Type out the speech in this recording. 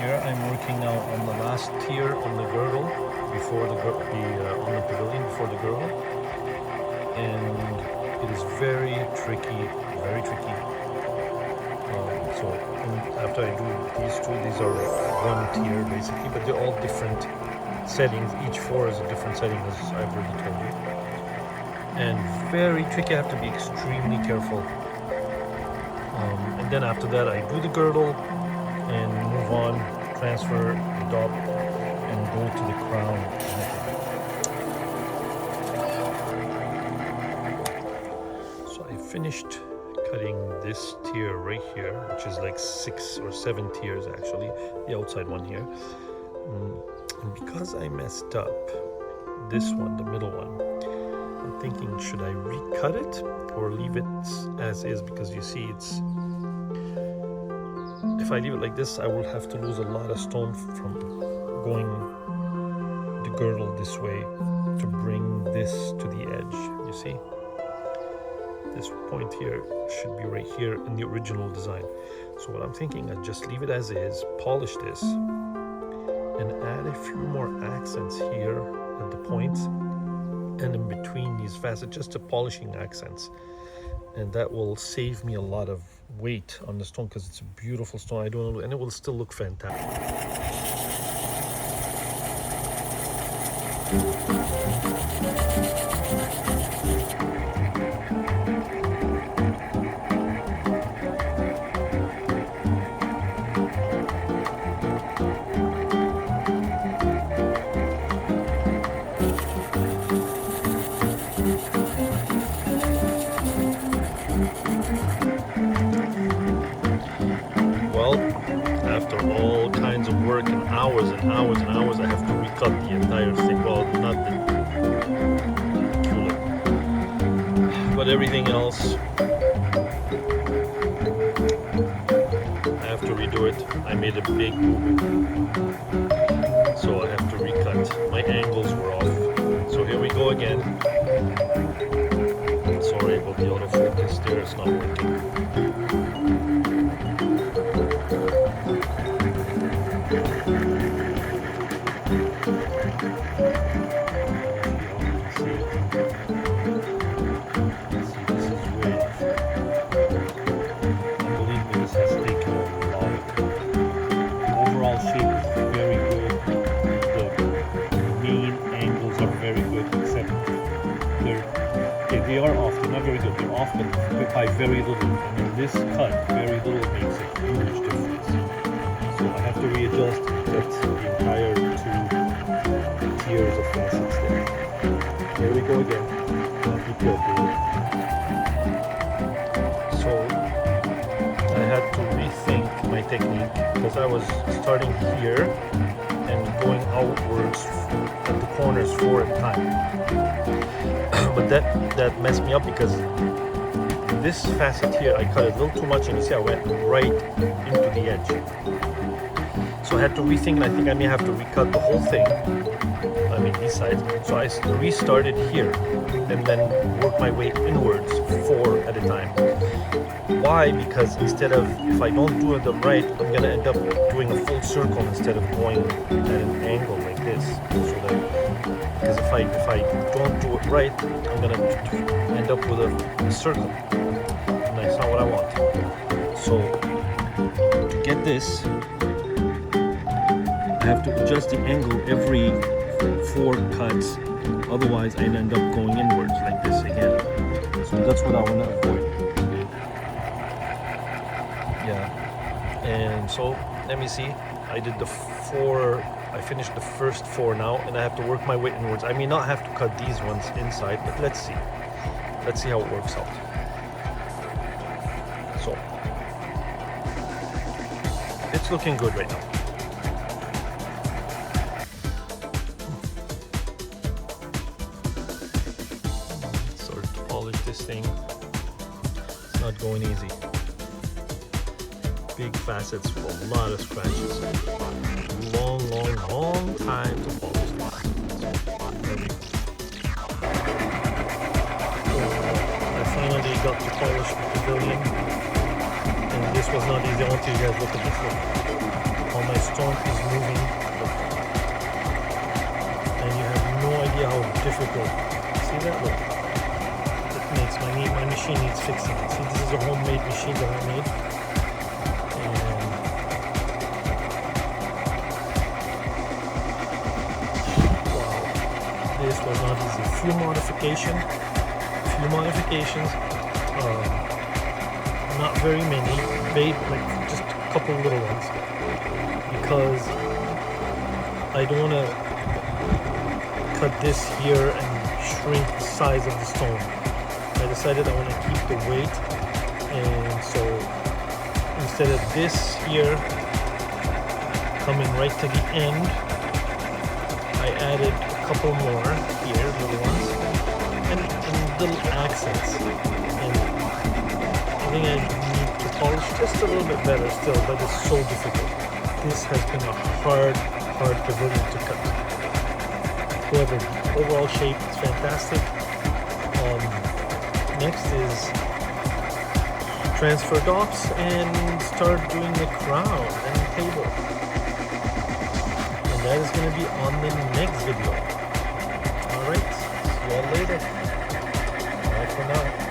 here I'm working now on the last tier on the girdle before the on the pavilion before the girdle, and it is very tricky, very tricky. So after I do these two, these are one tier basically, but they're all different settings. Each floor is a different setting, as I've already told you, and very tricky. I have to be extremely careful. And then after that, I do the girdle and move on, transfer the dot, and go to the crown. So I finished cutting this tier right here, which is like 6 or 7 tiers actually, the outside one here. And because I messed up this one, the middle one, I'm thinking, should I recut it or leave it as is? Because you see, if I leave it like this, I will have to lose a lot of stone from going the girdle this way to bring this to the edge. You see, this point here should be right here in the original design. So what I'm thinking, I just leave it as is, polish this, and add a few more accents here at the points and in between these facets, just a polishing accents, and that will save me a lot of weight on the stone because it's a beautiful stone. I don't know, and it will still look fantastic. After all kinds of work and hours and hours and hours, I have to recut the entire thing. Well, not the tulip, but everything else. I have to redo it. I made a big boo-boo, so I have to recut. My angles were off. So here we go again. Sorry about the autofocus there, it's not working. They are off, they're not very good, they're off but by very little, and in this cut, very little makes a huge difference. So I have to readjust the entire 2 tiers of facets there. Here we go again. So I had to rethink my technique because I was starting here and going outwards at the corners 4 at a time. But that messed me up because this facet here I cut a little too much, and you see I went right into the edge. So I had to rethink, and I think I may have to recut the whole thing. I mean these sides. So I restarted here and then worked my way inwards 4 at a time. Why? Because instead of, if I don't do it right, I'm gonna end up doing a full circle instead of going at an angle like this. So that, because if I don't do it right, I'm gonna end up with a circle, and that's not what I want. So to get this, I have to adjust the angle every 4 cuts, otherwise I end up going inwards like this again. So that's what I want to avoid. Yeah, and so let me see, I did the 4, I finished the first 4 now, and I have to work my way inwards. I may not have to cut these ones inside, but let's see how it works out. So it's looking good right now. Sort of polish this thing. It's not going easy. Big facets with a lot of scratches. Long time to polish this. I finally got to polish the pavilion, and this was not easy. I want you guys to look at this. Look. how my stone is moving, and you have no idea how difficult. See that? Look, it makes my machine needs fixing. See, this is a homemade machine that I made, and wow, this was not easy. Few modifications. Not very many, like just a couple little ones, because I don't want to cut this here and shrink the size of the stone. I decided I want to keep the weight, and so instead of this here coming right to the end, I added a couple more here, little ones, and little accents. And I think I need to polish just a little bit better still, but it's so difficult. This has been a hard pavilion to cut. However, the overall shape is fantastic. Next is transfer docks and start doing the crown and the table. And that is going to be on the next video. Alright, see you all later. Bye for now.